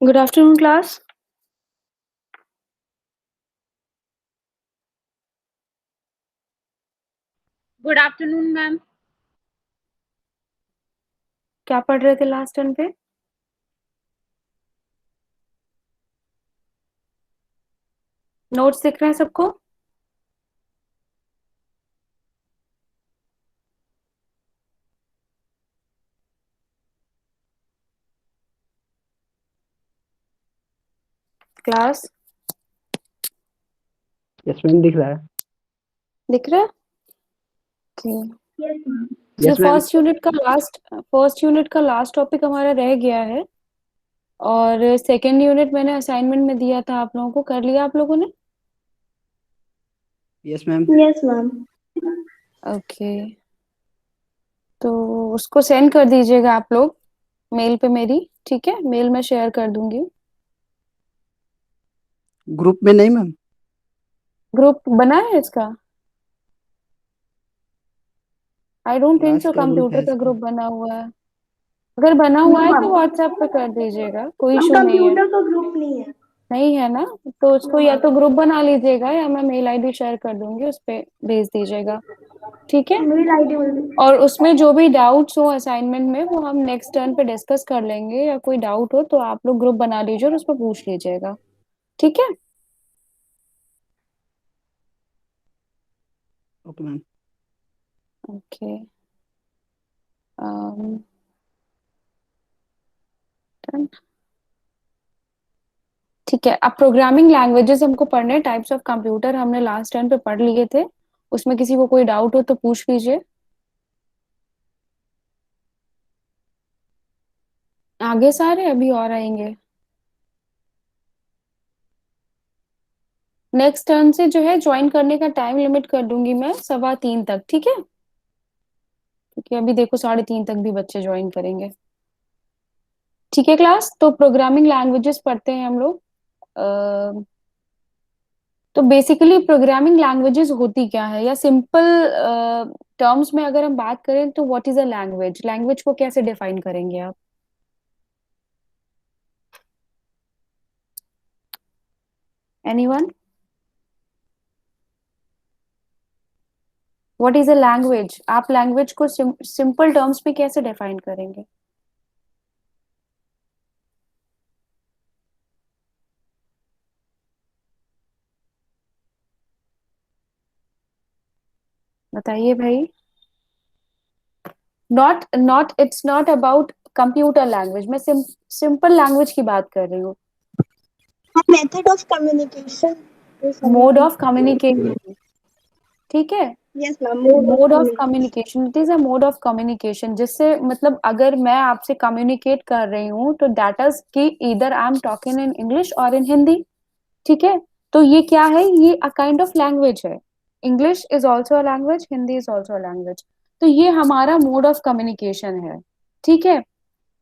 Good afternoon, class. Good afternoon ma'am. क्या पढ़ रहे थे लास्ट टर्न पे? नोट्स दिख रहे हैं सबको? क्लास यस मैम, दिख रहा है। दिख रहा है? Okay. So yes ma'am. First unit का लास्ट टॉपिक हमारा रह गया है। और सेकेंड यूनिट मैंने असाइनमेंट में दिया था, आप लोगों को कर लिया आप लोगों ने? Yes ma'am. Yes ma'am. Okay, तो उसको सेंड कर दीजिएगा आप लोग मेल पे मेरी। ठीक है, मेल में शेयर कर दूंगी। ग्रुप में नहीं मैम। ग्रुप बना है इसका? I don't think class so का ग्रुप कंप्यूटर है का इसका। ग्रुप बना हुआ है। अगर बना हुआ है तो व्हाट्सएप पे कर दीजिएगा, कोई हम इशू नहीं है। कंप्यूटर का ग्रुप नहीं है। नहीं है ना? तो उसको या तो ग्रुप बना लीजिएगा या मैं मेल आईडी शेयर कर दूंगी, उस पे भेज दीजिएगा। ठीक है। मेल आईडी वाली। और उसमें जो भी डाउट्स हो असाइनमेंट में वो हम नेक्स्ट टर्न पे डिस्कस कर लेंगे, या कोई डाउट हो तो आप लोग ग्रुप बना लीजिए और उस पर पूछ लीजिएगा। ठीक है। Okay ma'am. ओके। ठीक है, अब प्रोग्रामिंग लैंग्वेजेस हमको पढ़ने, टाइप्स ऑफ कंप्यूटर हमने लास्ट टाइम पे पढ़ लिए थे। उसमें किसी को कोई डाउट हो तो पूछ लीजिए। आगे सारे अभी और आएंगे। नेक्स्ट टर्न से जो है ज्वाइन करने का टाइम लिमिट कर दूंगी मैं 3:15 तक। ठीक है, क्योंकि अभी देखो 3:30 तक भी बच्चे ज्वाइन करेंगे। ठीक है क्लास, तो प्रोग्रामिंग लैंग्वेजेस पढ़ते हैं हम लोग। तो बेसिकली प्रोग्रामिंग लैंग्वेजेस होती क्या है, या सिंपल टर्म्स में अगर हम बात करें तो what is a language? Language को कैसे डिफाइन करेंगे आप? Anyone? What is a language? आप लैंग्वेज को सिंपल टर्म्स में कैसे डिफाइन करेंगे? बताइए भाई। Not it's not about computer language, मैं सिंपल लैंग्वेज की बात कर रही हूँ। Method of communication. Mode of communication. ठीक है। Yes ma'am, mode of communication, it is a mode of communication, जिससे मतलब अगर मैं आपसे कम्युनिकेट कर रही हूँ तो दैट इज कि इधर I am talking in English और इन हिंदी। ठीक है। तो ये क्या है? ये अ काइंड ऑफ लैंग्वेज है। English is also a language, Hindi is also a language. तो ये हमारा मोड ऑफ कम्युनिकेशन है। ठीक है।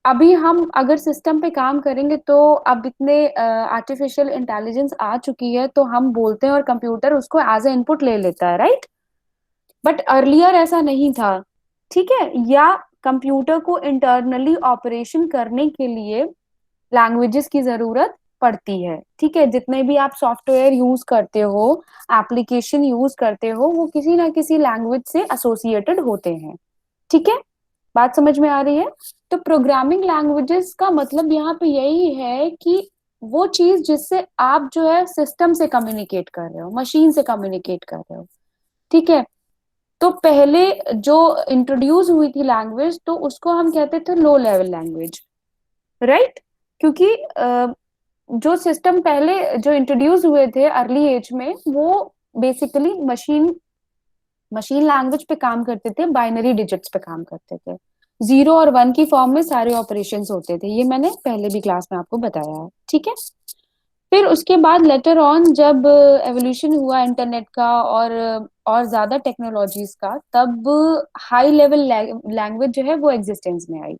अभी हम अगर सिस्टम पे काम करेंगे तो अब इतने आर्टिफिशियल इंटेलिजेंस आ चुकी है, तो हम बोलते हैं और कंप्यूटर उसको एज ए इनपुट ले लेता है, राइट? बट अर्लियर ऐसा नहीं था। ठीक है। या कंप्यूटर को इंटरनली ऑपरेशन करने के लिए लैंग्वेजेस की जरूरत पड़ती है। ठीक है, जितने भी आप सॉफ्टवेयर यूज करते हो, एप्लीकेशन यूज करते हो, वो किसी ना किसी लैंग्वेज से एसोसिएटेड होते हैं। ठीक है, बात समझ में आ रही है? तो प्रोग्रामिंग लैंग्वेजेस का मतलब यहाँ पे यही है कि वो चीज जिससे आप जो है सिस्टम से कम्युनिकेट कर रहे हो, मशीन से कम्युनिकेट कर रहे हो। ठीक है। तो पहले जो इंट्रोड्यूस हुई थी लैंग्वेज, तो उसको हम कहते थे लो लेवल लैंग्वेज, राइट? क्योंकि जो सिस्टम पहले जो इंट्रोड्यूस हुए थे अर्ली एज में, वो बेसिकली मशीन मशीन लैंग्वेज पे काम करते थे, बाइनरी डिजिट्स पे काम करते थे। 0 और 1 की फॉर्म में सारे ऑपरेशंस होते थे, ये मैंने पहले भी क्लास में आपको बताया है। ठीक है। फिर उसके बाद लेटर ऑन जब एवोल्यूशन हुआ इंटरनेट का और ज्यादा टेक्नोलॉजीज का, तब हाई लेवल लैंग्वेज जो है वो एग्जिस्टेंस में आई।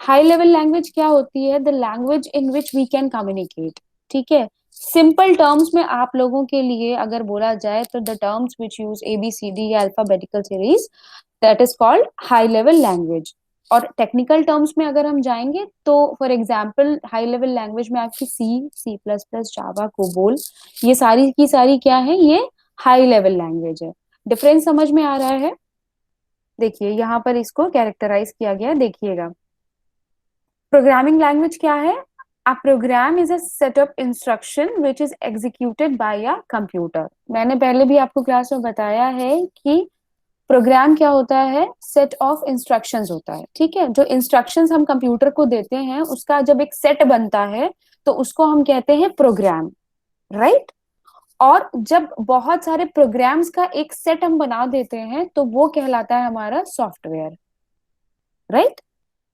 हाई लेवल लैंग्वेज क्या होती है? The language in which we can communicate. ठीक है। सिंपल टर्म्स में आप लोगों के लिए अगर बोला जाए तो the terms which use ABCD या alphabetical series, that is called high level language. और टेक्निकल टर्म्स में अगर हम जाएंगे तो for example high level language में आपकी सी प्लस प्लस, जावा, कोबोल, ये सारी की सारी क्या है, ये हाई लेवल लैंग्वेज है। डिफरेंस समझ में आ रहा है? देखिए यहाँ पर इसको कैरेक्टराइज किया गया, देखिएगा। प्रोग्रामिंग लैंग्वेज क्या है? A program is a set of instruction which is executed by a computer। मैंने पहले भी आपको क्लास में बताया है कि प्रोग्राम क्या होता है, सेट ऑफ इंस्ट्रक्शंस होता है, ठीक है। जो इंस्ट्रक्शंस हम कंप्यूटर को देते हैं उसका जब एक सेट बनता है तो उसको हम कहते हैं प्रोग्राम, राइट। और जब बहुत सारे प्रोग्राम्स का एक सेट हम बना देते हैं तो वो कहलाता है हमारा software, right.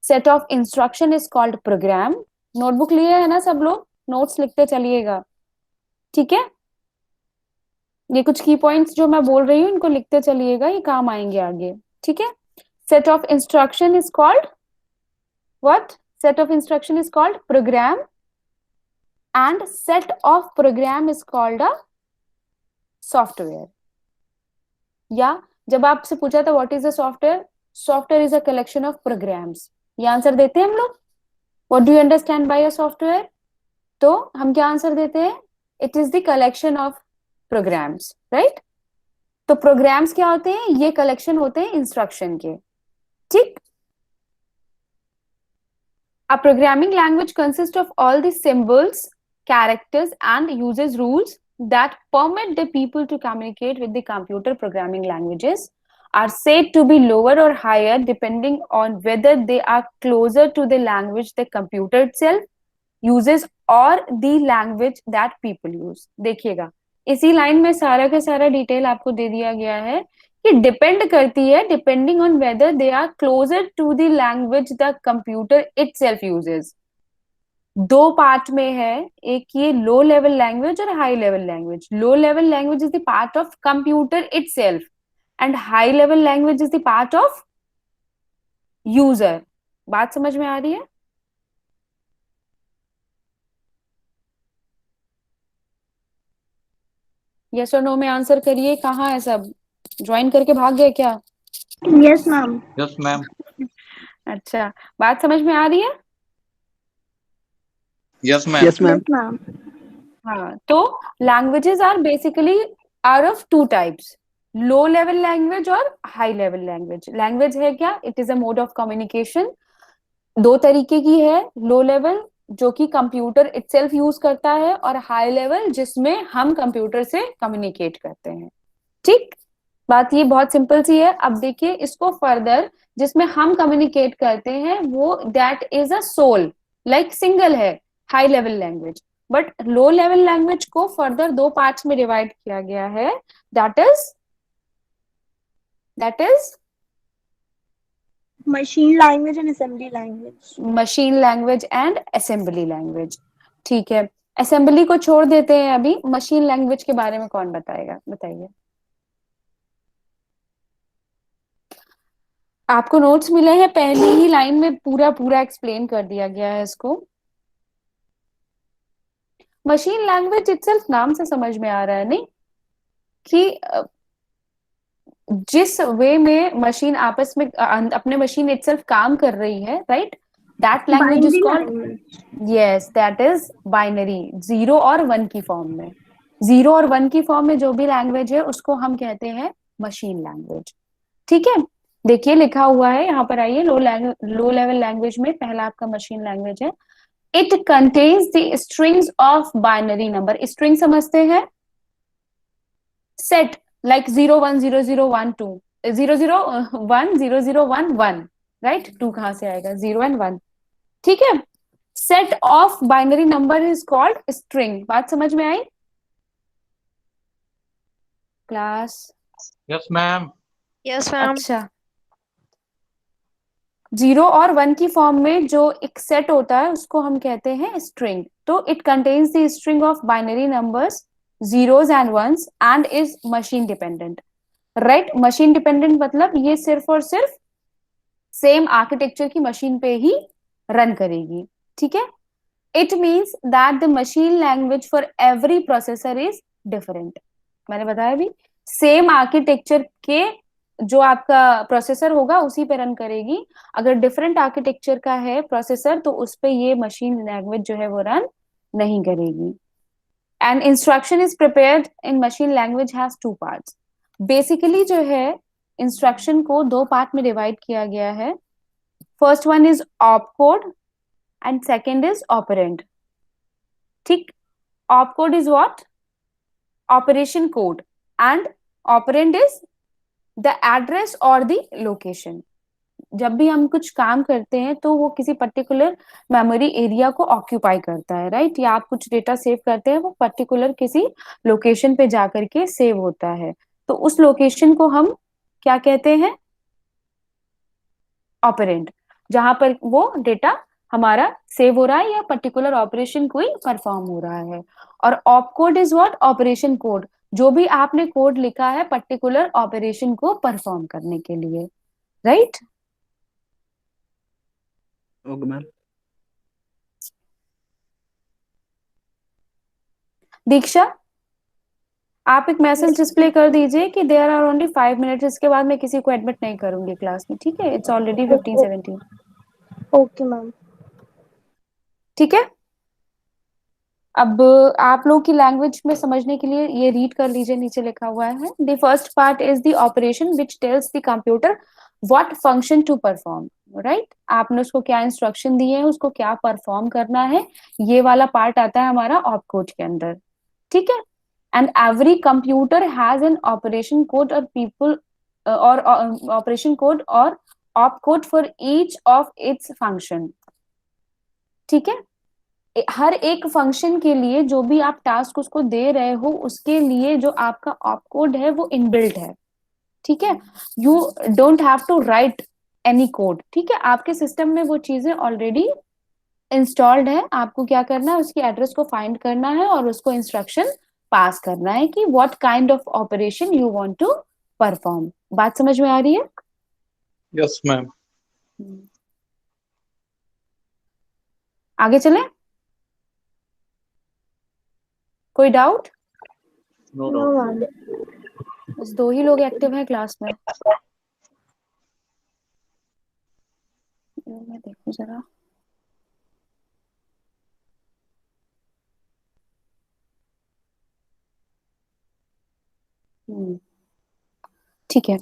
Set of instruction is called programme. Notebook लिए है ना सब लोग? नोट्स लिखते चलिएगा, ठीक है। ये कुछ की पॉइंट्स जो मैं बोल रही हूँ इनको लिखते चलिएगा, ये काम आएंगे आगे, ठीक है। Set of instruction is called what? Set of instruction is called program and set of program is called a software. या जब आपसे पूछा था what is a software, software is a collection of programs, ये आंसर देते हैं हम लोग। What do you understand by a software? तो हम क्या आंसर देते हैं? It is the collection of programs, right. तो प्रोग्राम्स क्या होते हैं? ये कलेक्शन होते हैं इंस्ट्रक्शन के, ठीक। A programming language consists of all the symbols, characters and uses rules that permit the people to communicate with the computer. Programming languages are said to be lower or higher depending on whether they are closer to the language the computer itself uses or the language that people use। देखिएगा इसी line में सारा का सारा detail आपको दे दिया गया है कि डिपेंड करती है, depending on whether they are closer to the language the computer itself uses. दो पार्ट में है, एक ये लो लेवल लैंग्वेज और high level language. Low level language is the part of computer itself and high level language is the part of user. बात समझ में आ रही है? यस और नो में आंसर करिए। कहाँ है सब? ज्वाइन करके भाग गए क्या? Yes, ma'am. Yes ma'am. अच्छा, बात समझ में आ रही है? Yes ma'am. Yes ma'am. Yes, ma'am. हाँ, तो languages are basically are of two types, low level language और हाई लेवल लैंग्वेज। लैंग्वेज है क्या? It is a mode of communication. दो तरीके की है, लो लेवल जो कि कंप्यूटर इटसेल्फ यूज करता है और हाई लेवल जिसमें हम कंप्यूटर से कम्युनिकेट करते हैं, ठीक। बात ये बहुत सिंपल सी है। अब देखिए इसको फर्दर, जिसमें हम कम्युनिकेट करते हैं वो that is a sole, like single है high level language. But low level language को फर्दर दो पार्ट्स में डिवाइड किया गया है, that is Machine language and assembly language. Machine language and assembly language, ठीक है। असेंबली को छोड़ देते हैं अभी, मशीन लैंग्वेज के बारे में कौन बताएगा? बताइए। आपको नोट्स मिले हैं, पहली ही लाइन में पूरा पूरा एक्सप्लेन कर दिया गया है इसको। मशीन लैंग्वेज इटसेल्फ नाम से समझ में आ रहा है नहीं कि जिस वे में मशीन आपस में अपने मशीन इटसेल्फ काम कर रही है, right, that language is Binary called, language. Yes that is binary, 0 और 1 की फॉर्म में। 0 और 1 की फॉर्म में जो भी लैंग्वेज है उसको हम कहते हैं मशीन लैंग्वेज, ठीक है। देखिए लिखा हुआ है यहाँ पर, आइए। लो लेवल लैंग्वेज में पहला आपका मशीन लैंग्वेज है। It contains the strings of binary number. String समझते हैं? Set like 0 1 0 0 1 2 0 0 1 0 0 1 1, right. 2 कहां से आएगा? 0 एंड 1, ठीक है। Set of binary number is called string. बात समझ में आई class? Yes ma'am. Yes ma'am. अच्छा, 0 और 1 की फॉर्म में जो एक सेट होता है उसको हम कहते हैं स्ट्रिंग। तो it contains the string of binary numbers, zeros and ones and is machine dependent, right। Machine dependent मतलब ये सिर्फ और सिर्फ सेम आर्किटेक्चर की मशीन पे ही रन करेगी, ठीक है। It means that the machine language for every processor is different. मैंने बताया भी, सेम आर्किटेक्चर के जो आपका प्रोसेसर होगा उसी पे रन करेगी। अगर डिफरेंट आर्किटेक्चर का है प्रोसेसर तो उस पे ये मशीन लैंग्वेज जो है वो रन नहीं करेगी। And instruction is prepared in machine language has two parts. Basically जो है इंस्ट्रक्शन को दो पार्ट में डिवाइड किया गया है। First one is op code and second is operand. ठीक, op code is what? Operation code. And operand is the address और द लोकेशन। जब भी हम कुछ काम करते हैं तो वो किसी पर्टिकुलर मेमोरी एरिया को ऑक्यूपाई करता है, राइट? या आप कुछ डेटा सेव करते हैं वो पर्टिकुलर किसी लोकेशन पे जाकर के सेव होता है, तो उस लोकेशन को हम क्या कहते हैं? ऑपरेंड। जहां पर वो डेटा हमारा सेव हो रहा है या पर्टिकुलर ऑपरेशन कोई परफॉर्म हो रहा है। और op code is what? Operation code. जो भी आपने कोड लिखा है पर्टिकुलर ऑपरेशन को परफॉर्म करने के लिए, राइट? Okay ma'am. दीक्षा, आप एक मैसेज डिस्प्ले कर दीजिए कि देयर आर ओनली 5 मिनट्स, इसके बाद मैं किसी को एडमिट नहीं करूंगी क्लास में, ठीक है? It's already 15:17। Okay ma'am. ठीक है, अब आप लोग की लैंग्वेज में समझने के लिए ये रीड कर लीजिए, नीचे लिखा हुआ है। The first part is the operation which tells the computer what function to perform, right? आपने उसको क्या इंस्ट्रक्शन दिए हैं, उसको क्या परफॉर्म करना है, ये वाला पार्ट आता है हमारा ऑप कोड के अंदर, ठीक है? And every computer has an operation code और पीपल और ऑपरेशन कोड और op code for each of its function. ठीक है, हर एक फंक्शन के लिए जो भी आप टास्क उसको दे रहे हो उसके लिए जो आपका ऑप कोड है वो इनबिल्ट है, ठीक है? You don't have to write any code, ठीक है? आपके सिस्टम में वो चीजें ऑलरेडी इंस्टॉल्ड है। आपको क्या करना है? उसकी एड्रेस को फाइंड करना है और उसको इंस्ट्रक्शन पास करना है कि what kind of operation you want to perform. बात समझ में आ रही है? Yes ma'am. आगे चले? कोई doubt? No no doubt. Ma'am. बस दो ही लोग एक्टिव हैं क्लास में। मैं देखूं जरा। ठीक है,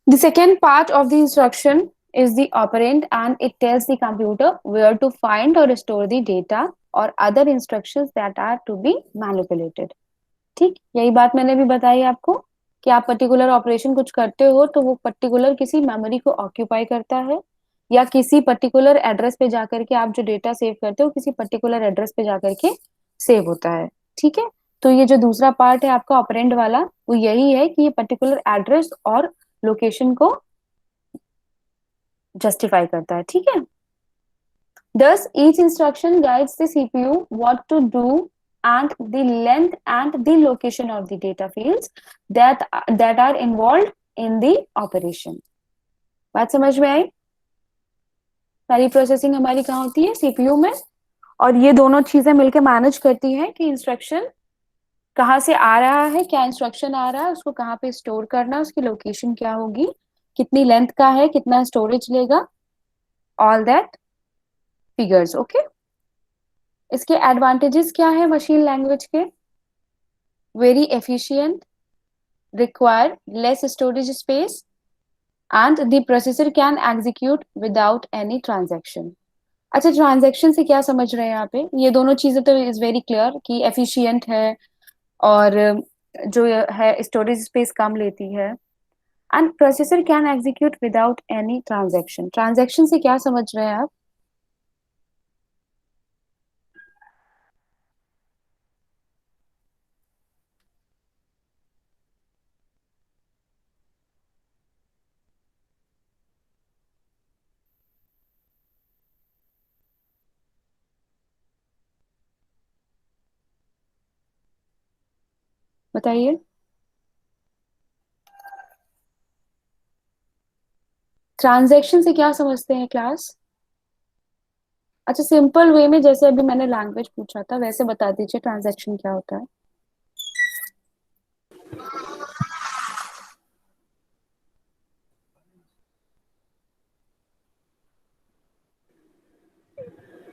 the second part of the instruction is the operand and it tells the computer where to find or store the data or other instructions that are to be manipulated। ठीक, यही बात मैंने भी बताई आपको कि आप पर्टिकुलर ऑपरेशन कुछ करते हो तो वो पर्टिकुलर किसी मेमोरी को ऑक्यूपाई करता है या किसी पर्टिकुलर एड्रेस पे जाकर के आप जो डेटा सेव करते हो किसी पर्टिकुलर एड्रेस पे जाकर के सेव होता है, ठीक है? तो ये जो दूसरा पार्ट है आपका ऑपरेंड वाला वो यही है कि ये पर्टिकुलर एड्रेस और लोकेशन को जस्टिफाई करता है, ठीक है? Thus, each instruction guides the CPU what to do and the length and the location of the data fields that are involved in the operation। बात समझ में आई? सारी प्रोसेसिंग हमारी कहाँ होती है? सीपीयू में। और ये दोनों चीजें मिलकर मैनेज करती हैं कि इंस्ट्रक्शन कहाँ से आ रहा है, क्या इंस्ट्रक्शन आ रहा है, उसको कहाँ पे स्टोर करना है, उसकी लोकेशन क्या होगी, कितनी लेंथ का है, कितना स्टोरेज लेगा, ऑल दैट फिगर्स। ओके, इसके एडवांटेजेस क्या है मशीन लैंग्वेज के? Very efficient, require less storage space and the processor can execute without any transaction. अच्छा, ट्रांजैक्शन से क्या समझ रहे हैं यहाँ पे? ये दोनों चीजें तो इज वेरी क्लियर कि एफिशिएंट है और जो है स्टोरेज स्पेस कम लेती है। And processor can execute without any transaction. Transaction से क्या समझ रहे हैं आप? बताइए। ट्रांजैक्शन से क्या समझते हैं क्लास? अच्छा, सिंपल वे में जैसे अभी मैंने लैंग्वेज पूछा था वैसे बता दीजिए ट्रांजैक्शन क्या होता है।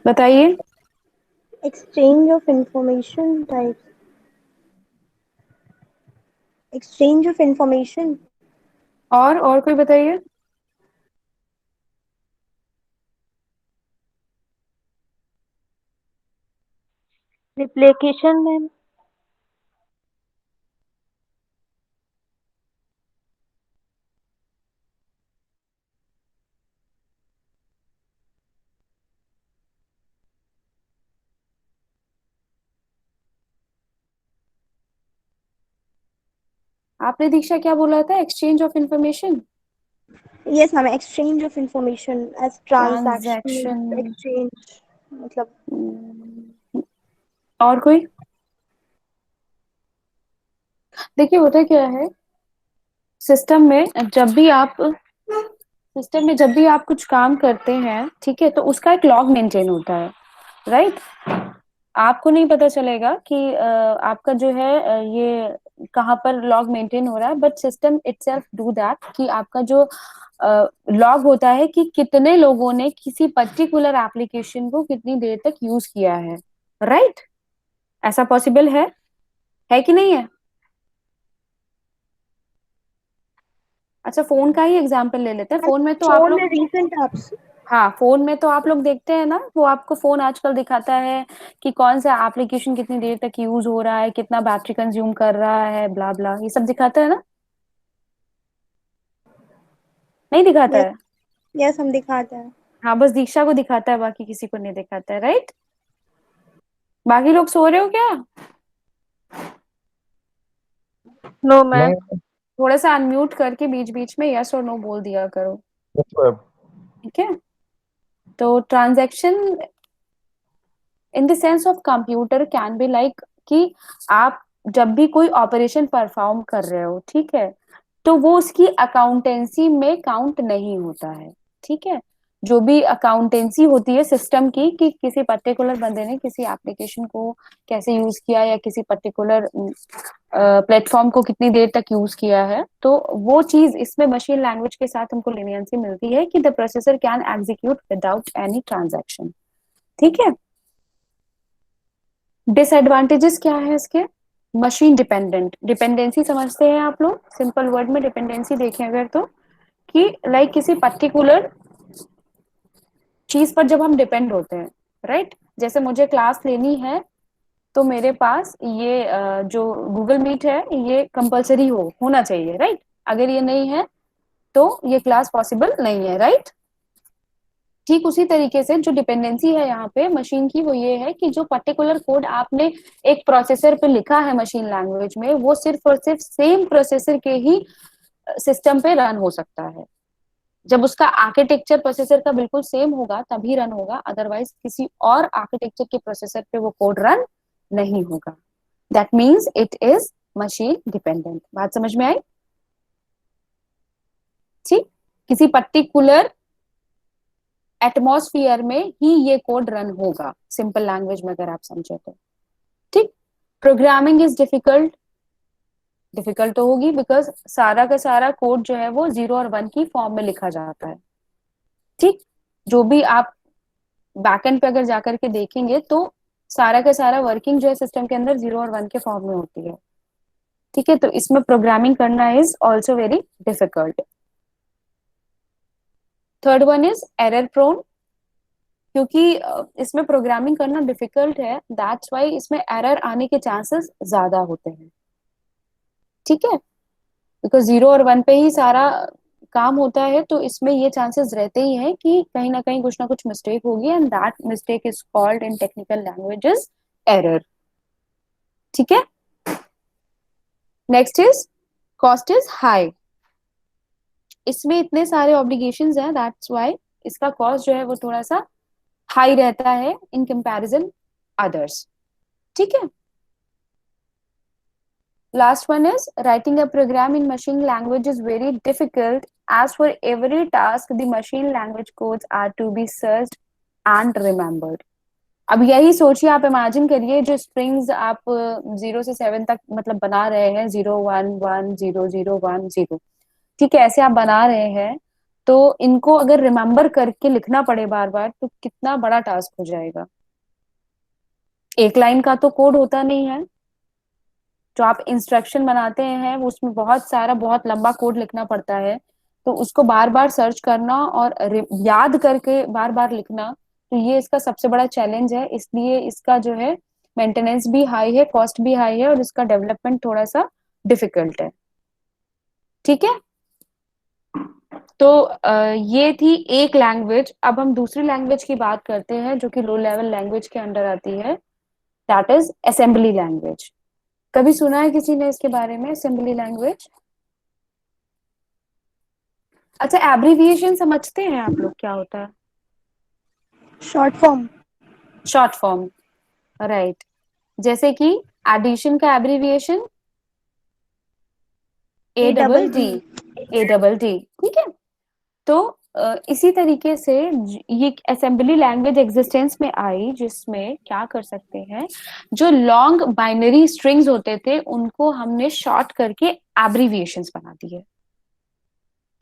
बताइए। Exchange of information types. Exchange of information. और कोई बताइए। Replication, ma'am. आपने दीक्षा क्या बोला था? Exchange of information, Yes, ma'am. Exchange of information as transaction transaction. exchange. मतलब और कोई? देखिए होता क्या है, सिस्टम में जब भी आप सिस्टम में जब भी आप कुछ काम करते हैं, ठीक है, तो उसका एक लॉग मेंटेन होता है, राइट। आपको नहीं पता चलेगा कि आपका जो है ये कहाँ पर लॉग मेंटेन हो रहा है, but system itself do that कि आपका जो लॉग होता है कि कितने लोगों ने किसी पर्टिकुलर एप्लीकेशन को कितनी देर तक यूज किया है, राइट। ऐसा पॉसिबल है कि नहीं है? अच्छा, फोन का ही एग्जांपल ले लेते हैं। फोन में तो आप phone लोग, recent apps. हाँ, फोन में तो आप लोग देखते हैं ना, वो आपको फोन आजकल दिखाता है कि कौन सा एप्लीकेशन कितनी देर तक यूज हो रहा है, कितना बैटरी कंज्यूम कर रहा है, ब्ला ब्ला, ये सब दिखाता है ना? नहीं दिखाता Yes, है? yes, हम दिखाते हैं. हाँ, बस दीक्षा को दिखाता है, बाकी किसी को नहीं दिखाता है, राइट। बाकी लोग सो रहे हो क्या? No, ma'am. थोड़ा सा अनम्यूट करके बीच बीच में यस और नो बोल दिया करो, ठीक है। तो transaction in the sense of computer can be like कि आप जब भी कोई ऑपरेशन परफॉर्म कर रहे हो, ठीक है, तो वो उसकी अकाउंटेंसी में काउंट नहीं होता है, ठीक है। जो भी अकाउंटेंसी होती है सिस्टम की कि किसी पर्टिकुलर बंदे ने किसी एप्लीकेशन को कैसे यूज किया या किसी पर्टिकुलर प्लेटफॉर्म को कितनी देर तक यूज किया है, तो वो चीज इसमें मशीन लैंग्वेज के साथ हमको लीनियंसी मिलती है कि the processor can execute without any transaction, ठीक है। डिसएडवांटेजेस क्या है इसके? मशीन डिपेंडेंट, डिपेंडेंसी समझते हैं आप लोग? सिंपल वर्ड में डिपेंडेंसी देखें अगर, तो कि लाइक किसी पर्टिकुलर चीज पर जब हम डिपेंड होते हैं, राइट। जैसे मुझे क्लास लेनी है, तो मेरे पास ये जो गूगल मीट है ये कंपलसरी होना चाहिए, राइट। अगर ये नहीं है तो ये क्लास पॉसिबल नहीं है, राइट। ठीक उसी तरीके से जो डिपेंडेंसी है यहाँ पे मशीन की, वो ये है कि जो पर्टिकुलर कोड आपने एक प्रोसेसर पे लिखा है मशीन लैंग्वेज में, वो सिर्फ और सिर्फ सेम प्रोसेसर के ही सिस्टम पे रन हो सकता है। जब उसका आर्किटेक्चर प्रोसेसर का बिल्कुल सेम होगा तभी रन होगा, अदरवाइज किसी और आर्किटेक्चर के प्रोसेसर पे वो कोड रन नहीं होगा। That means it is machine dependent. बात समझ में आई? ठीक, किसी पर्टिकुलर एटमॉस्फियर में ही ये कोड रन होगा, सिंपल लैंग्वेज में अगर आप समझे तो, ठीक। प्रोग्रामिंग इज डिफिकल्ट, डिफिकल्ट तो होगी बिकॉज सारा का सारा कोड जो है वो 0 और 1 की फॉर्म में लिखा जाता है, ठीक। जो भी आप बैकएंड पे अगर जाकर के देखेंगे तो सारा का सारा वर्किंग जो है सिस्टम के अंदर 0 और 1 के फॉर्म में होती है, ठीक है। तो इसमें प्रोग्रामिंग करना is also very difficult. Third one is error prone, क्योंकि इसमें प्रोग्रामिंग करना डिफिकल्ट है, दैट्स वाई इसमें एरर आने के चांसेस ज्यादा होते हैं, ठीक है। बिकॉज 0 और 1 पे ही सारा काम होता है, तो इसमें ये चांसेस रहते ही हैं कि कहीं ना कुछ मिस्टेक होगी, and that mistake is called in technical languages error, ठीक है। Next is cost is high, इसमें इतने सारे ऑब्लिगेशंस हैं, दैट्स वाई इसका कॉस्ट जो है वो थोड़ा सा हाई रहता है इन कंपैरिजन अदर्स, ठीक है। Last one is writing a program in machine language is very difficult, as for every task the machine language codes are to be searched and remembered. अब यही सोचिए, आप इमेजिन करिए जो स्ट्रिंग्स आप 0 से 7 तक मतलब बना रहे हैं, 0 1 1 0 0 1 0, ठीक है, ऐसे आप बना रहे हैं, तो इनको अगर रिमेम्बर करके लिखना पड़े बार बार तो कितना बड़ा टास्क हो जाएगा। एक लाइन का तो कोड होता नहीं है, जो आप इंस्ट्रक्शन बनाते हैं वो उसमें बहुत सारा बहुत लंबा कोड लिखना पड़ता है, तो उसको बार बार सर्च करना और याद करके बार बार लिखना, तो ये इसका सबसे बड़ा चैलेंज है। इसलिए इसका जो है मेंटेनेंस भी हाई है, कॉस्ट भी हाई है, और इसका डेवलपमेंट थोड़ा सा डिफिकल्ट है। ठीक है, तो ये थी एक लैंग्वेज। अब हम दूसरी लैंग्वेज की बात करते हैं जो कि लो लेवल लैंग्वेज के अंडर आती है, दैट इज असेंबली लैंग्वेज। कभी सुना है किसी ने इसके बारे में, असेंबली लैंग्वेज? अच्छा, एब्रीविएशन समझते हैं आप लोग क्या होता है? Short form. Short form, right. जैसे कि एडिशन का एब्रीविएशन ADD, ADD, ठीक है। तो इसी तरीके से ये असेंबली लैंग्वेज एग्जिस्टेंस में आई, जिसमें क्या कर सकते हैं, जो लॉन्ग बाइनरी स्ट्रिंग्स होते थे उनको हमने शॉर्ट करके एब्रीविएशंस बना दिए।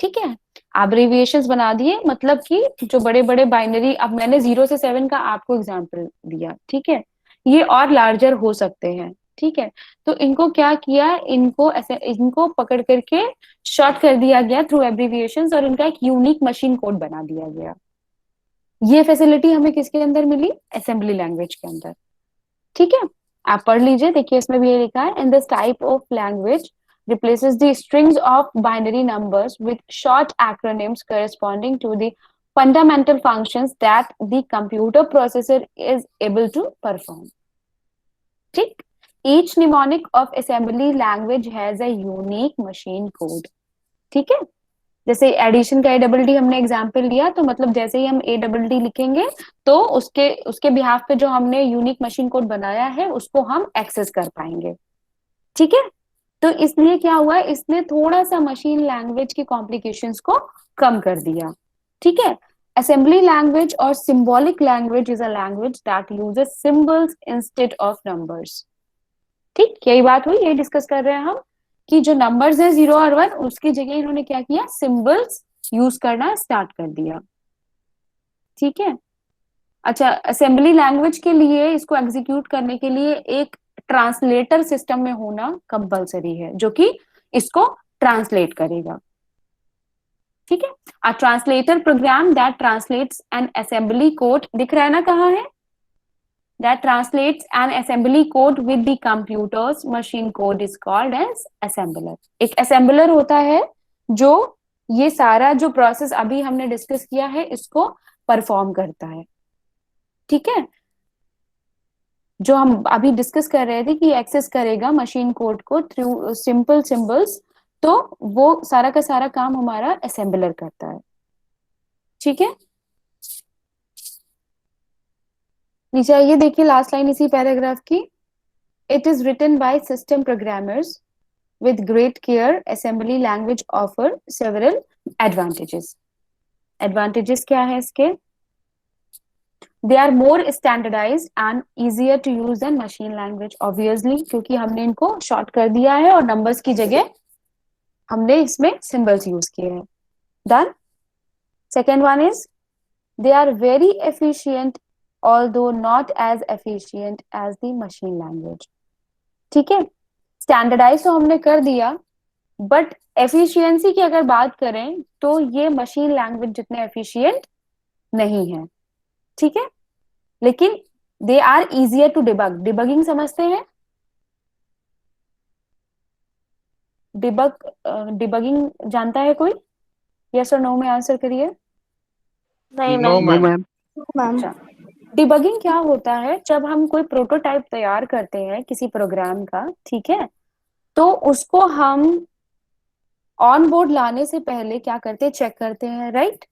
ठीक है, एब्रीविएशंस बना दिए, मतलब कि जो बड़े बड़े बाइनरी, अब मैंने 0 से 7 का आपको एग्जांपल दिया, ठीक है, ये और लार्जर हो सकते हैं। ठीक है, तो इनको क्या किया, इनको ऐसे इनको पकड़ करके शॉर्ट कर दिया गया थ्रू एब्रीविएशंस, और इनका एक यूनिक मशीन कोड बना दिया गया। ये फैसिलिटी हमें किसके अंदर मिली? असेंबली लैंग्वेज के अंदर। ठीक है, आप पढ़ लीजिए, देखिए इसमें भी ये लिखा है, in this type of language replaces the strings of binary numbers with short acronyms corresponding to the fundamental functions that the computer processor is able to perform. ठीक, each mnemonic of assembly language has a unique machine code. ठीक है, जैसे addition का ADD हमने example लिया, तो मतलब जैसे ही हम ADD लिखेंगे तो उसके उसके बिहाफ पे जो हमने यूनिक मशीन कोड बनाया है उसको हम एक्सेस कर पाएंगे। ठीक है, तो इसलिए क्या हुआ, इसने थोड़ा सा मशीन लैंग्वेज की कॉम्प्लिकेशंस को कम कर दिया। ठीक है, असेंबली लैंग्वेज और symbolic language is a language that uses symbols instead of numbers. ठीक, यही बात हुई, यही डिस्कस कर रहे हैं हम कि जो नंबर्स है 0 और 1, उसकी जगह इन्होंने क्या किया, सिंबल्स यूज करना स्टार्ट कर दिया। ठीक है, अच्छा, असेंबली लैंग्वेज के लिए, इसको एग्जीक्यूट करने के लिए एक ट्रांसलेटर सिस्टम में होना कंपलसरी है, जो कि इसको ट्रांसलेट करेगा। ठीक है, a translator program that translates an assembly code, दिख रहा है ना कहाँ है, that translates an assembly code with the computer's machine code is called as assembler. एक assembler होता है जो ये सारा जो प्रोसेस अभी हमने डिस्कस किया है इसको परफॉर्म करता है। ठीक है, जो हम अभी डिस्कस कर रहे थे कि एक्सेस करेगा मशीन कोड को थ्रू सिंपल सिंबल्स, तो वो सारा का सारा काम हमारा असेंबलर करता है। ठीक है, नीचे आइए, देखिए लास्ट लाइन इसी पैराग्राफ की, it is written by system programmers with great care. Assembly language offer several advantages. Advantages क्या है इसके? They are more standardized and easier to use than machine language. Obviously, क्योंकि हमने इनको शॉर्ट कर दिया है और नंबर्स की जगह हमने इसमें सिंबल्स यूज किए हैं। Done. Second one is they are very efficient, although not as efficient as the machine language. ठीक है, स्टैंडर्डाइज तो हमने कर दिया, बट एफिशिएंसी की अगर बात करें तो ये मशीन लैंग्वेज जितने एफिशिएंट नहीं है। ठीक है, लेकिन they are easier to debug. Debugging समझते हैं? डिबगिंग जानता है कोई? यस और नो में आंसर करिए। नहीं No, मैम। No ma'am. मैम। अच्छा, डिबगिंग क्या होता है, जब हम कोई प्रोटोटाइप तैयार करते हैं किसी प्रोग्राम का, ठीक है, तो उसको हम ऑन बोर्ड लाने से पहले क्या करते हैं, चेक करते हैं, राइट?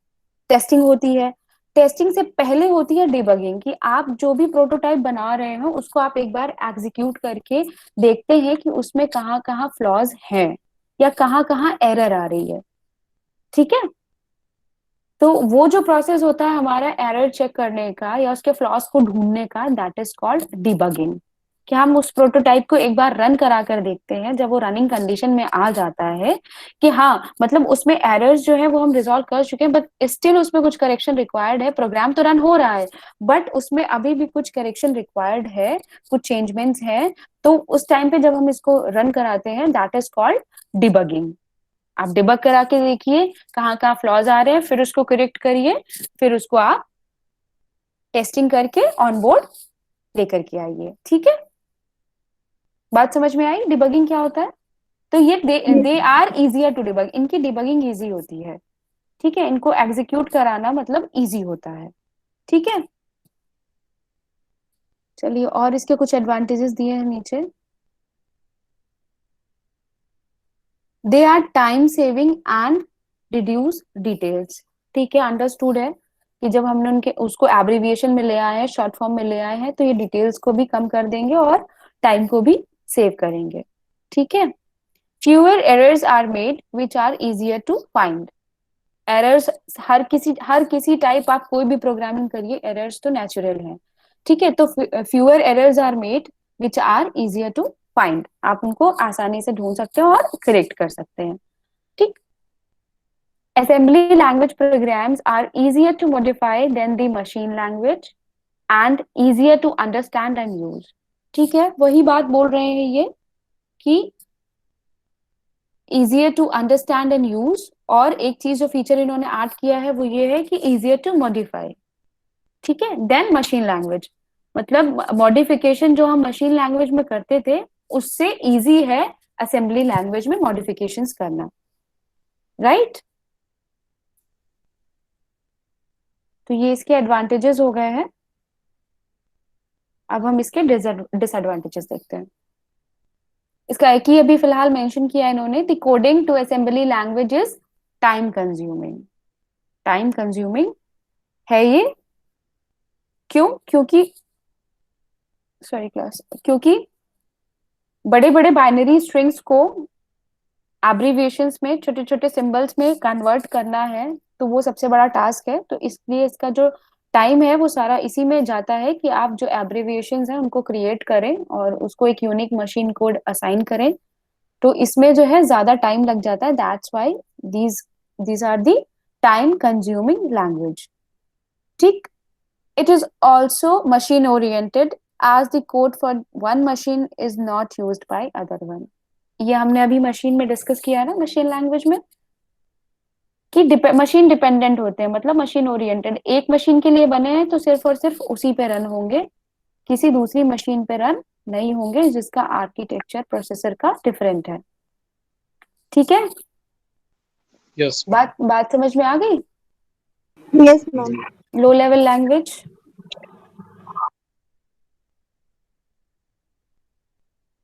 टेस्टिंग होती है। टेस्टिंग से पहले होती है डिबगिंग, कि आप जो भी प्रोटोटाइप बना रहे हो उसको आप एक बार एग्जीक्यूट करके देखते हैं कि उसमें कहाँ कहाँ फ्लॉज हैं या कहाँ कहाँ एरर आ रही है। ठीक है, तो वो जो प्रोसेस होता है हमारा एरर चेक करने का या उसके फ्लॉज को ढूंढने का, दैट इज कॉल्ड डिबगिंग। कि हम उस प्रोटोटाइप को एक बार रन करा कर देखते हैं, जब वो रनिंग कंडीशन में आ जाता है कि हाँ मतलब उसमें एरर्स जो है वो हम रिजॉल्व कर चुके हैं, बट स्टिल उसमें कुछ करेक्शन रिक्वायर्ड है। प्रोग्राम तो रन हो रहा है बट उसमें अभी भी कुछ करेक्शन रिक्वायर्ड है, कुछ चेंजमेंट्स हैं, तो उस टाइम पे जब हम इसको रन कराते हैं दैट इज कॉल्ड डिबगिंग। आप डिबग करा के देखिए कहाँ कहाँ फ्लॉज आ रहे हैं, फिर उसको करेक्ट करिए, फिर उसको आप टेस्टिंग करके ऑन बोर्ड लेकर के आइए। ठीक है, बात समझ में आई डिबगिंग क्या होता है? तो ये they are easier to debug, इनकी डिबगिंग इजी होती है। ठीक है, इनको एग्जीक्यूट कराना मतलब इजी होता है। ठीक है, चलिए और इसके कुछ एडवांटेजेस दिए हैं नीचे। They are time saving and reduce details. ठीक है, अंडरस्टूड है कि जब हमने उनके उसको एब्रिविएशन में ले आए हैं, शॉर्ट फॉर्म में ले आए हैं, तो ये डिटेल्स को भी कम कर देंगे और टाइम को भी सेव करेंगे। ठीक है, fewer errors are made which are easier to find. Errors हर किसी टाइप, आप कोई भी प्रोग्रामिंग करिए, एरर्स तो नेचुरल है। ठीक है, तो fewer errors are made which are easier to find, आप उनको आसानी से ढूंढ सकते हैं और करेक्ट कर सकते हैं। ठीक, assembly language programs are easier to modify than the machine language and easier to understand and use। ठीक है, वही बात बोल रहे हैं ये कि easier to understand and use, और एक चीज जो फीचर इन्होंने ऐड किया है वो ये है कि easier to modify। ठीक है, देन मशीन लैंग्वेज, मतलब मॉडिफिकेशन जो हम मशीन लैंग्वेज में करते थे उससे इजी है असेंबली लैंग्वेज में मॉडिफिकेशंस करना। राइट, तो ये इसके एडवांटेजेस हो गए हैं। अब हम इसके डिसएडवांटेजेस देखते हैं। इसका एक ही अभी फिलहाल मेंशन किया है इन्होंने, the coding to assembly language is time consuming. Time consuming है ये, क्यों? क्योंकि बड़े बड़े बाइनरी स्ट्रिंग्स को एब्रिविएशंस में, छोटे छोटे सिंबल्स में कन्वर्ट करना है, तो वो सबसे बड़ा टास्क है। तो इसलिए इसका जो टाइम है वो सारा इसी में जाता है कि आप जो एब्रिविएशंस हैं उनको क्रिएट करें और उसको एक यूनिक मशीन कोड असाइन करें, तो इसमें जो है ज्यादा टाइम लग जाता है। That's why these these are the time consuming language. ठीक, it is also machine oriented as the code for one machine is not used by other one. ये हमने अभी मशीन में डिस्कस किया है ना, मशीन लैंग्वेज में, कि मशीन डिपेंडेंट होते हैं, मतलब मशीन ओरिएंटेड। एक मशीन के लिए बने हैं तो सिर्फ और सिर्फ उसी पे रन होंगे, किसी दूसरी मशीन पे रन नहीं होंगे जिसका आर्किटेक्चर प्रोसेसर का डिफरेंट है। ठीक है, Yes, बात समझ में आ गई? Yes, ma'am. लो लेवल लैंग्वेज,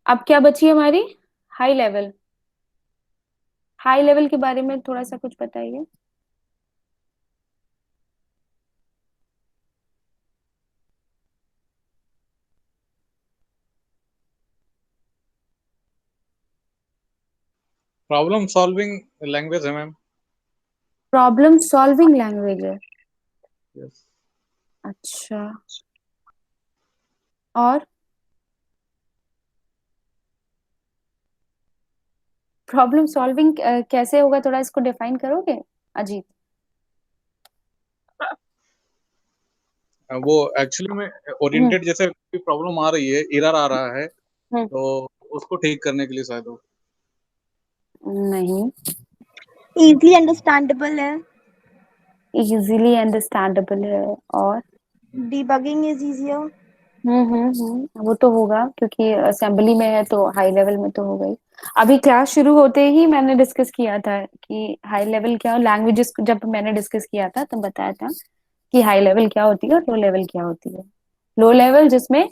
अब क्या बची हमारी? High level. हाई लेवल के बारे में थोड़ा सा कुछ बताइए। problem solving language है मैम। प्रॉब्लम सॉल्विंग लैंग्वेज है, Yes. अच्छा। और प्रॉब्लम सॉल्विंग कैसे होगा, थोड़ा इसको डिफाइन करोगे अजीत? वो एक्चुअली में ओरिएंटेड, जैसे कोई प्रॉब्लम आ रही है, एरर आ रहा है, हम्म। तो उसको ठीक करने के लिए शायद हो। नहीं, Easily understandable है. इजीली अंडरस्टैंडेबल है, और Debugging is easier. वो तो होगा क्योंकि असेंबली में है तो हाई लेवल में तो होगा ही। अभी क्लास शुरू होते ही मैंने डिस्कस किया था कि हाई लेवल क्या, लैंग्वेजेस जब मैंने डिस्कस किया था तब बताया था कि हाई लेवल क्या होती है और लो लेवल क्या होती है। लो लेवल जिसमें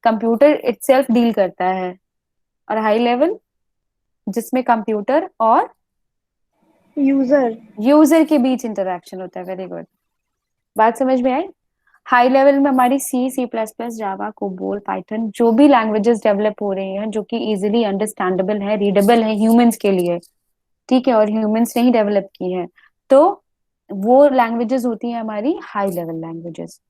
कंप्यूटर इटसेल्फ डील करता है, और हाई लेवल जिसमें कंप्यूटर और User. यूजर के बीच इंटरेक्शन होता है। वेरी गुड, बात समझ में आई? हाई लेवल में हमारी C++, जावा, कोबोल, पाइथन, जो भी लैंग्वेजेस डेवलप हो रही हैं जो कि इजीली अंडरस्टैंडेबल है, रीडेबल है ह्यूमंस के लिए, ठीक है, और ह्यूमंस ने ही डेवलप की है, तो वो लैंग्वेजेस होती हैं हमारी हाई लेवल लैंग्वेजेस।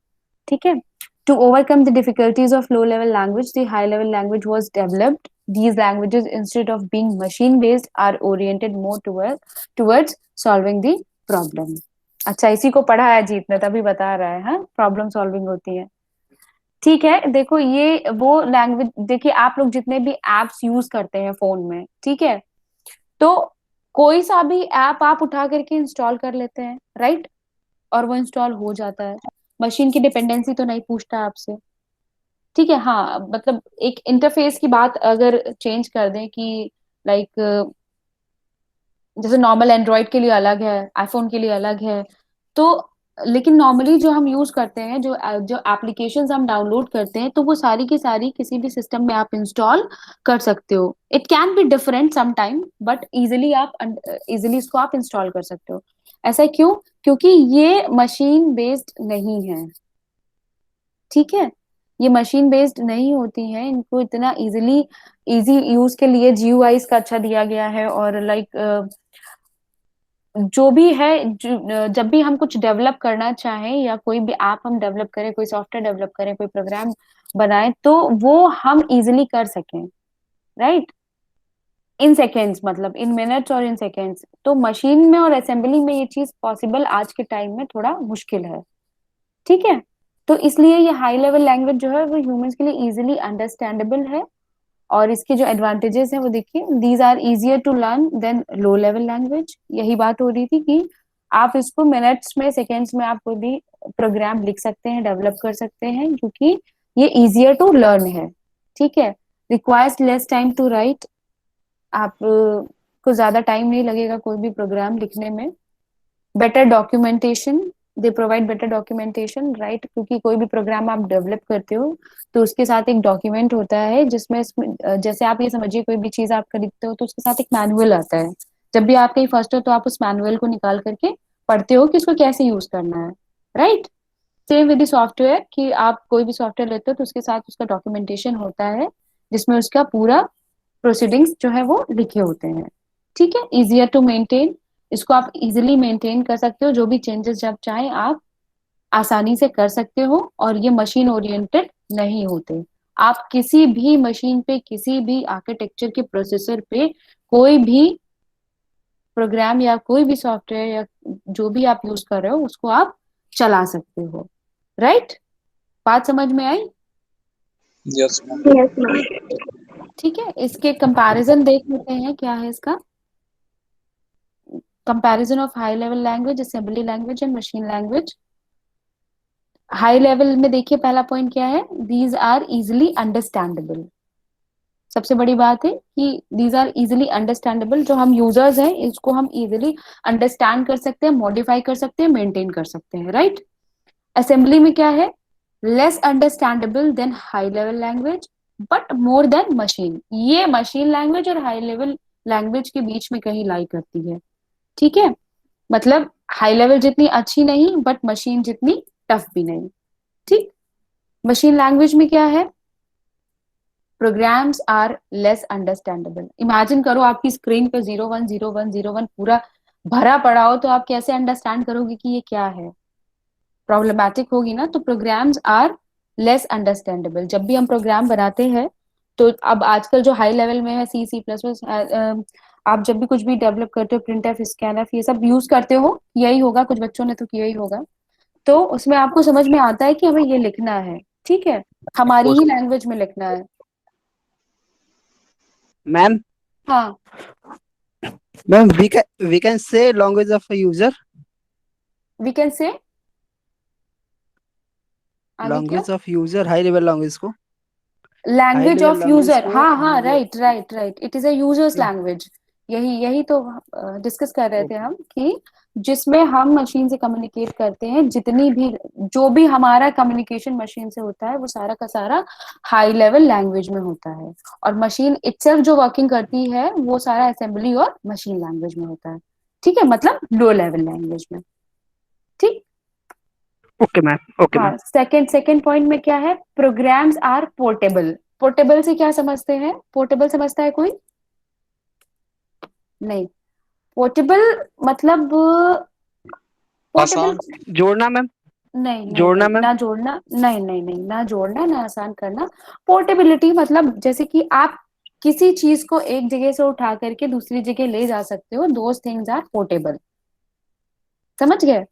ठीक है. To overcome the difficulties of low level language, the high level language was developed. These languages, instead of being machine based, are oriented more towards solving the problem. अच्छा, इसी को पढ़ा है जीत ने, तभी बता रहा है. हाँ, प्रॉब्लम सॉल्विंग होती है. ठीक है. देखो, ये वो लैंग्वेज, देखिए आप लोग जितने भी एप्स यूज करते हैं फोन में, ठीक है, तो कोई सा भी ऐप आप उठा करके इंस्टॉल कर लेते हैं, राइट, और वो इंस्टॉल हो जाता है. मशीन की डिपेंडेंसी तो नहीं पूछता आपसे. ठीक है. हाँ, मतलब एक इंटरफेस की बात अगर चेंज कर दें कि लाइक जैसे नॉर्मल एंड्रॉइड के लिए अलग है, आईफोन के लिए अलग है, तो लेकिन नॉर्मली जो हम यूज करते हैं, जो जो एप्लीकेशंस हम डाउनलोड करते हैं, तो वो सारी की सारी किसी भी सिस्टम में आप इंस्टॉल कर सकते हो. It can be different some time, but easily इसको आप इंस्टॉल कर सकते हो. ऐसा क्यों? क्योंकि ये मशीन बेस्ड नहीं है. ठीक है. ये मशीन बेस्ड नहीं होती हैं, इनको इतना इजी यूज के लिए जीयूआईज का अच्छा दिया गया है. और लाइक जो भी है, जब भी हम कुछ डेवलप करना चाहें या कोई भी ऐप हम डेवलप करें, कोई सॉफ्टवेयर डेवलप करें, कोई प्रोग्राम बनाएं, तो वो हम इजिली कर सकें, राइट, इन सेकेंड्स, मतलब इन मिनट्स और इन सेकेंड्स. तो मशीन में और असेंबली में ये चीज पॉसिबल आज के टाइम में थोड़ा मुश्किल है. ठीक है. तो इसलिए ये हाई लेवल लैंग्वेज जो है वो ह्यूमंस के लिए इजीली अंडरस्टैंडेबल है. और इसके जो एडवांटेजेस हैं वो देखिए, these are easier to learn than low level language. यही बात हो रही थी कि आप इसको मिनट्स में, सेकेंड्स में आप कोई भी प्रोग्राम लिख सकते हैं, डेवलप कर सकते हैं, क्योंकि ये इजियर टू लर्न है. ठीक है. Requires less time to write. आप को ज्यादा टाइम नहीं लगेगा कोई भी प्रोग्राम लिखने में. Better documentation, they provide better documentation, right, क्योंकि कोई भी प्रोग्राम आप डेवलप करते हो तो उसके साथ एक डॉक्यूमेंट होता है, जिसमें जैसे आप ये समझिए कोई भी चीज आप खरीदते हो तो उसके साथ एक मैनुअल आता है. जब भी आप कहीं फर्स्ट हो तो आप उस मैनुअल को निकाल करके पढ़ते हो कि उसको कैसे यूज करना है, राइट. सेम विद सॉफ्टवेयर, कि आप कोई भी सॉफ्टवेयर लेते हो तो उसके साथ उसका डॉक्यूमेंटेशन होता है, जिसमें उसका पूरा प्रोसीडिंग्स जो है वो लिखे होते हैं. ठीक है. इजियर टू मेंटेन, इसको आप इजिली मेंटेन कर सकते हो. जो भी चेंजेस जब चाहें आप आसानी से कर सकते हो. और ये मशीन ओरिएंटेड नहीं होते. आप किसी भी मशीन पे, किसी भी आर्किटेक्चर के प्रोसेसर पे कोई भी प्रोग्राम या कोई भी सॉफ्टवेयर या जो भी आप यूज कर रहे हो उसको आप चला सकते हो, राइट. बात समझ में आई? Yes ma'am. Yes, ma'am. ठीक है. इसके कंपैरिजन देख लेते हैं, क्या है इसका comparison of high level language, assembly language and machine language. High level में देखिए पहला पॉइंट क्या है, दीज आर इजिली अंडरस्टैंडेबल. सबसे बड़ी बात है कि दीज आर इजिली अंडरस्टैंडेबल. जो हम यूजर्स हैं इसको हम इजिली अंडरस्टैंड कर सकते हैं, मॉडिफाई कर सकते हैं, मेंटेन कर सकते हैं, राइट. असेंबली में क्या है, less understandable than high level language but more than machine. ये मशीन लैंग्वेज और हाई लेवल लैंग्वेज के बीच में कहीं लाई करती है. ठीक है. मतलब हाई लेवल जितनी अच्छी नहीं, बट मशीन जितनी टफ भी नहीं. ठीक. मशीन लैंग्वेज में क्या है, programs are less understandable. Imagine करो आपकी स्क्रीन पे 010101 पूरा भरा पड़ा हो, तो आप कैसे अंडरस्टैंड करोगे कि ये क्या है? प्रॉब्लमैटिक होगी ना. तो प्रोग्राम्स आर लेस अंडरस्टैंडेबल. जब भी हम प्रोग्राम बनाते हैं, तो अब आजकल जो हाई लेवल में है C++, आप जब भी कुछ भी डेवलप करते हो, प्रिंट एफ, स्कैन एफ, ये सब यूज करते हो, यही होगा, कुछ बच्चों ने तो किया ही होगा. तो उसमें आपको समझ में आता है कि हमें ये लिखना है. ठीक है. हमारी ही लैंग्वेज में लिखना है. मैम. हाँ. Ma'am, we can say language of user. We can say, आगे क्या, language of user, high level language को. High language level of language user. को हाँ हाँ, user. Right right right, it is a users language. यही यही तो discuss कर रहे थे ओके. हम, कि जिसमें हम मशीन से कम्युनिकेट करते हैं, जितनी भी जो भी हमारा कम्युनिकेशन मशीन से होता है वो सारा का सारा हाई लेवल लैंग्वेज में होता है. और मशीन इटसेल्फ जो वर्किंग करती है वो सारा असेंबली और मशीन लैंग्वेज में होता है. ठीक है. मतलब लो लेवल लैंग्वेज में. ठीक. Okay ma'am. Okay ma'am. हाँ. सेकंड पॉइंट में क्या है, प्रोग्राम्स आर पोर्टेबल. पोर्टेबल से क्या समझते हैं? पोर्टेबल समझता है कोई? नहीं. पोर्टेबल मतलब पोर्टेबल, आसान. जोड़ना मैम. नहीं नहीं जोड़ना नहीं, मैम? ना जोड़ना, नहीं नहीं नहीं, ना जोड़ना ना आसान करना। पोर्टेबिलिटी मतलब जैसे कि आप किसी चीज को एक जगह से उठा करके दूसरी जगह ले जा सकते हो, दोज थिंग्स आर पोर्टेबल। समझ गए?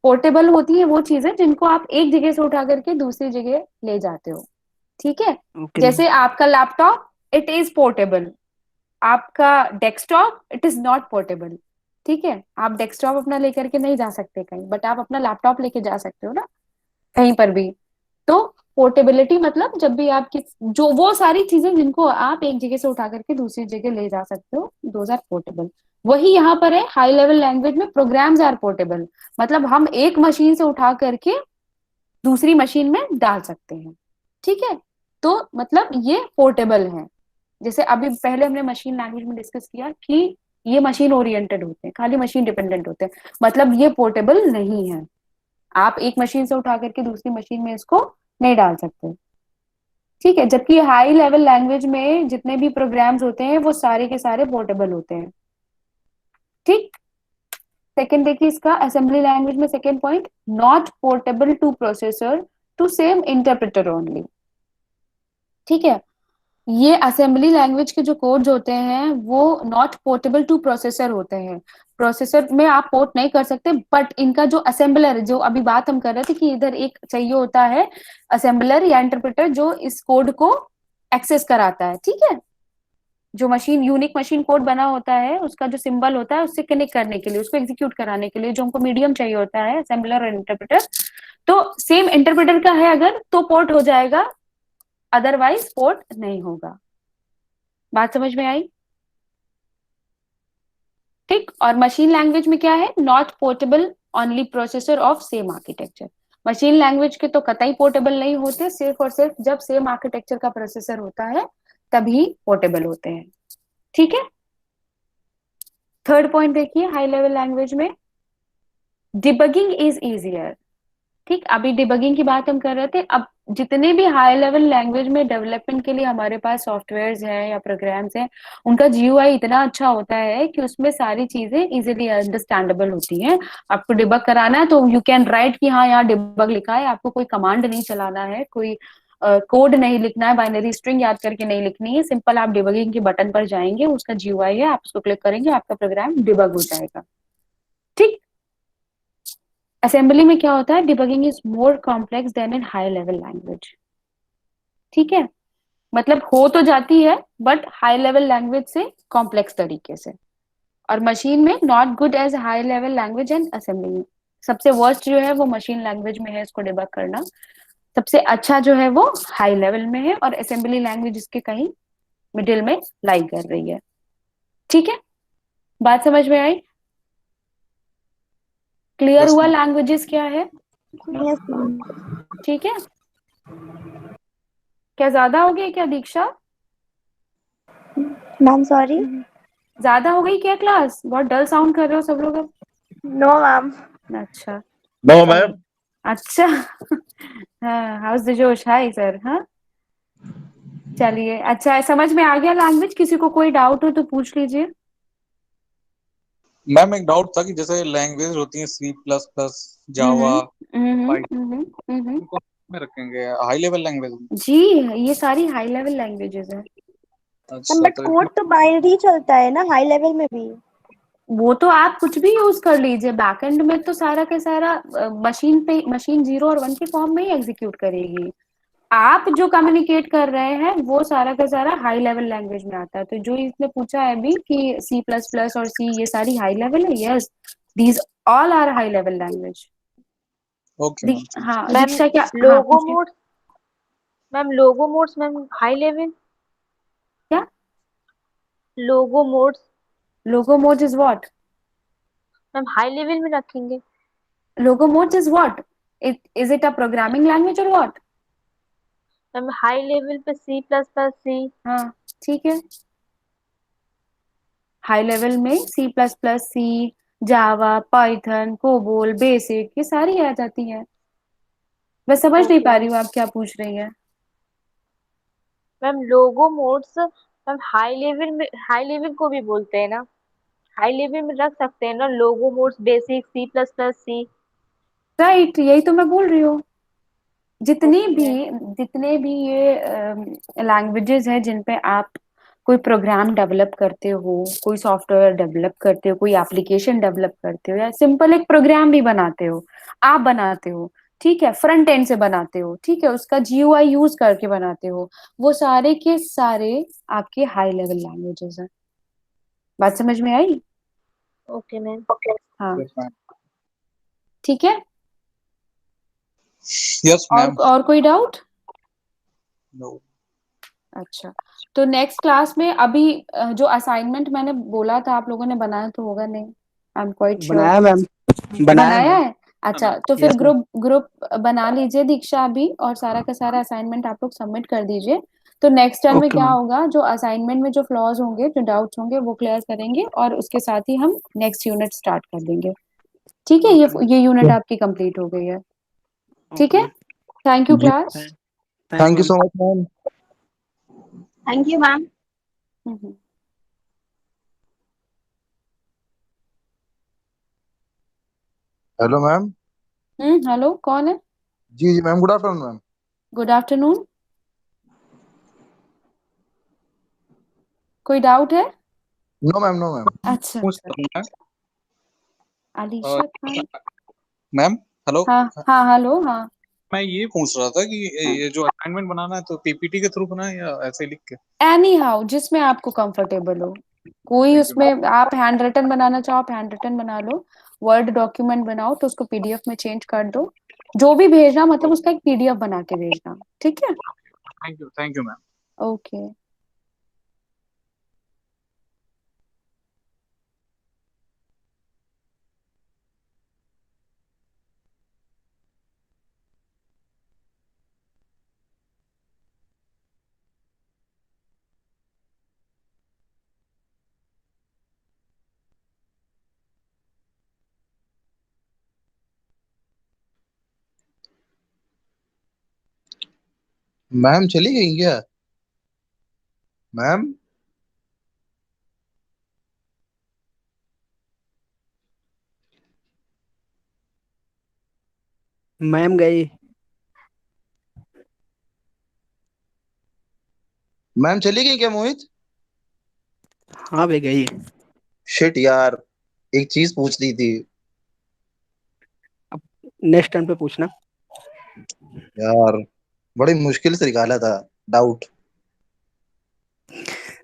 पोर्टेबल होती है वो चीजें जिनको आप एक जगह से उठा करके दूसरी जगह ले जाते हो। ठीक है? Okay ma'am. जैसे आपका लैपटॉप, इट इज पोर्टेबल। आपका desktop, it is not portable. ठीक है? आप डेस्कटॉप अपना लेकर के नहीं जा सकते कहीं, बट आप अपना लैपटॉप लेके जा सकते हो ना कहीं पर भी। तो पोर्टेबिलिटी मतलब जब भी आप किस जो वो सारी चीजें जिनको आप एक जगह से उठा करके दूसरी जगह ले जा सकते हो, दोज आर पोर्टेबल। वही यहाँ पर है हाई लेवल लैंग्वेज में, प्रोग्राम्स आर पोर्टेबल। मतलब हम एक मशीन से उठा करके दूसरी मशीन में डाल सकते हैं। ठीक है? तो मतलब ये पोर्टेबल है। जैसे अभी पहले हमने मशीन लैंग्वेज में डिस्कस किया कि ये मशीन ओरिएंटेड होते हैं, खाली मशीन डिपेंडेंट होते हैं, मतलब ये पोर्टेबल नहीं है। आप एक मशीन से उठा करके दूसरी मशीन में इसको नहीं डाल सकते। ठीक है? जबकि हाई लेवल लैंग्वेज में जितने भी प्रोग्राम्स होते हैं वो सारे के सारे पोर्टेबल होते हैं। ठीक? सेकंड देखिए इसका असेंबली लैंग्वेज में second point, not portable to processor to same interpreter only. ठीक है? ये असेंबली लैंग्वेज के जो कोड्स होते हैं वो नॉट पोर्टेबल टू प्रोसेसर होते हैं। प्रोसेसर में आप पोर्ट नहीं कर सकते, बट इनका जो असेंबलर, जो अभी बात हम कर रहे थे कि इधर एक चाहिए होता है असेंबलर या इंटरप्रेटर जो इस कोड को एक्सेस कराता है। ठीक है? जो मशीन यूनिक मशीन कोड बना होता है उसका जो सिंबल होता है उससे कनेक्ट करने के लिए, उसको एग्जीक्यूट कराने के लिए जो हमको मीडियम चाहिए होता है, असेंबलर और इंटरप्रेटर। तो सेम इंटरप्रेटर का है अगर तो पोर्ट हो जाएगा, अदरवाइज पोर्ट नहीं होगा। बात समझ में आई? ठीक। और मशीन लैंग्वेज में क्या है, not portable only processor of same architecture. Machine language के तो कतई पोर्टेबल नहीं होते, सिर्फ और सिर्फ जब सेम आर्किटेक्चर का प्रोसेसर होता है तभी पोर्टेबल होते हैं। ठीक है? थर्ड पॉइंट देखिए हाई लेवल लैंग्वेज में, डिबगिंग इज इजियर। ठीक, अभी डिबगिंग की बात हम कर रहे थे। अब जितने भी हाई लेवल लैंग्वेज में डेवलपमेंट के लिए हमारे पास सॉफ्टवेयर्स हैं या प्रोग्राम्स हैं, उनका जीयूआई इतना अच्छा होता है कि उसमें सारी चीजें इजीली अंडरस्टैंडेबल होती हैं। आपको डिबग कराना है तो यू कैन राइट कि हाँ यहाँ डिबग लिखा है, आपको कोई कमांड नहीं चलाना है, कोई कोड नहीं लिखना है, बाइनरी स्ट्रिंग याद करके नहीं लिखनी है। सिंपल आप डिबगिंग के बटन पर जाएंगे, उसका जीयूआई है, आप उसको क्लिक करेंगे, आपका प्रोग्राम डिबग हो जाएगा। ठीक। असेंबली में क्या होता है, debugging is more complex than in high level language. ठीक है? मतलब हो तो जाती है बट हाई लेवल लैंग्वेज से कॉम्प्लेक्स तरीके से। और मशीन में not good as high level language and assembly. सबसे वर्स्ट जो है वो मशीन लैंग्वेज में है इसको डिबग करना, सबसे अच्छा जो है वो हाई लेवल में है, और असेंबली लैंग्वेज इसके कहीं मिडिल में लाई कर रही है। ठीक है? बात समझ में आई? क्लियर यस हुआ मैम। लैंग्वेजेस क्या है? Yes, ma'am. ठीक है? क्या ज्यादा हो गई क्या दीक्षा? Ma'am, sorry. ज्यादा हो गई क्या क्लास? बहुत डल साउंड कर रहे हो सब लोग अब। No, ma'am. अच्छा। नो चलिए। मैम। अच्छा। हाँ, हाउस द जोश, हाय सर। हाँ, चलिए। अच्छा, समझ में आ गया लैंग्वेज? किसी को कोई डाउट हो तो पूछ लीजिए। मैम एक डाउट था कि जैसे लैंग्वेज होती है सी प्लस प्लस, जावा, पाइथन, हम्म। इनको में रखेंगे हाई लेवल लैंग्वेज में? जी, ये सारी हाई लेवल लैंग्वेजेस है। Ma'am, अच्छा but तो कोड तो बाइनरी चलता है ना हाई लेवल में भी। वो तो आप कुछ भी यूज कर लीजिए, बैकएंड में तो सारा का सारा मशीन पे, मशीन 0 और 1 के फॉर्म में ही एग्जीक्यूट करेगी। आप जो कम्युनिकेट कर रहे हैं वो सारा का सारा हाई लेवल लैंग्वेज में आता है। तो जो इसने पूछा है अभी कि सी प्लस प्लस और सी ये सारी हाई लेवल है, yes, these all are high level language. Okay ma'am, ठीक हाँ मैम दीक्षा, क्या? हाँ लोगो पूछिए। Modes, ma'am logo modes ma'am high level, क्या? Logo modes logo mode is what? Ma'am high level में रखेंगे। Logo mode is what? Is it a programming language और what? Ma'am high level पे C plus plus सी। हाँ, ठीक है। High level में सी plus plus, सी, जावा, Python, COBOL, basic, ये सारी आ जाती है। मैं समझ नहीं ओके पा रही मैम। हूँ आप क्या पूछ रही हैं। Ma'am logo modes ma'am high level में, हाई लेवल को भी बोलते हैं ना, हाई लेवल में रख सकते हैं ना logo modes, basic C plus plus C. Right, यही तो मैं बोल रही हूँ। जितनी ओके भी मैम। जितने भी ये लैंग्वेजेस हैं जिन पे आप कोई प्रोग्राम डेवलप करते हो, कोई सॉफ्टवेयर डेवलप करते हो, कोई एप्लीकेशन डेवलप करते हो, या सिंपल एक प्रोग्राम भी बनाते हो, आप बनाते हो, ठीक है, फ्रंट एंड से बनाते हो, ठीक है, उसका जीयूआई यूज करके बनाते हो, वो सारे के सारे आपके हाई लेवल लैंग्वेजेस हैं। बात समझ में आई? Okay ma'am. हाँ, यस मैम। ठीक है। Yes ma'am. और कोई डाउट? नो। अच्छा, तो नेक्स्ट क्लास में अभी जो असाइनमेंट मैंने बोला था आप लोगों ने बनाया तो होगा नहीं, आई एम क्वाइट श्योर। बनाया मैम, बनाया बनाया मैम। है? अच्छा, तो फिर यस मैम। ग्रुप ग्रुप बना लीजिए दीक्षा अभी, और सारा का सारा असाइनमेंट आप लोग सबमिट कर दीजिए। तो नेक्स्ट टाइम में ओके क्या मैम। होगा, जो असाइनमेंट में जो फ्लॉज होंगे, जो डाउट्स होंगे, वो क्लियर करेंगे, और उसके साथ ही हम नेक्स्ट यूनिट स्टार्ट कर देंगे। ठीक है, ओके मैम। ये यूनिट आपकी कंप्लीट हो गई है। ठीक ओके है, मैम। थैंक यू जी। Class. Thank you thank you ma'am. So much ma'am. Thank you, ma'am. Hello ma'am. Hello, कौन है? जी जी ma'am, good afternoon ma'am. Good afternoon. कोई डाउट है? No ma'am, no ma'am. अच्छा पूछ अच्छा। रहा हूँ मैं। अलीशा खान। Ma'am hello. हाँ हाँ, हेलो, हाँ मैं ये पूछ रहा था कि हाँ। ये जो असाइनमेंट बनाना है तो पीपीटी के थ्रू बनाए या ऐसे लिख के? एनी हाउ, जिसमें आपको कंफर्टेबल हो, कोई थैंक यू मैम। उसमें आप हैंड रिटन बनाना चाहो आप हैंड रिटन बना लो, वर्ड डॉक्यूमेंट बनाओ तो उसको पीडीएफ में चेंज कर दो, जो भी भेजना मतलब उसका एक पीडीएफ बना के भेजना, ठीक है? Thank you ma'am. Okay. Ma'am चली गई क्या? मैम। मैम गई। मैम चली गई क्या मोहित? हाँ वे गई। शिट यार, एक चीज पूछ ली थी। अब नेक्स्ट टाइम पे पूछना। यार बड़ी मुश्किल से निकाला था डाउट।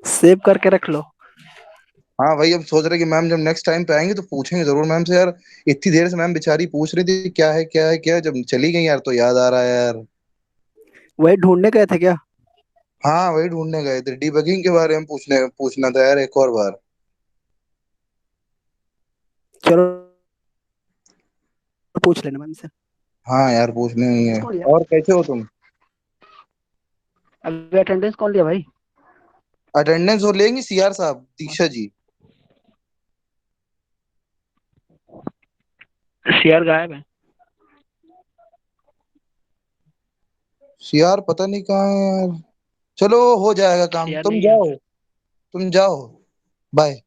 सेव करके रख लो। हाँ भाई, अब सोच रहे कि मैम जब नेक्स्ट टाइम पे आएंगे तो पूछेंगे जरूर मैम से यार। इतनी देर से मैम बेचारी पूछ रही थी क्या है क्या है क्या है, जब चली गई यार तो याद आ रहा है यार। वही ढूंढने गए थे क्या? हाँ वही ढूंढने गए थे, डीबगिंग के बारे में पूछना था यार एक और बार। चलो पूछ लेना मैम से। हाँ यार पूछने ही है। कौन लिया? और कैसे हो तुम? अभी अटेंडेंस कौन लिया भाई? अटेंडेंस वो लेंगी सीआर साहब, दीक्षा जी। शेयर गायब है। सीआर पता नहीं कहाँ है यार। चलो हो जाएगा काम, शेयर तुम नहीं गया। जाओ। तुम जाओ। बाय।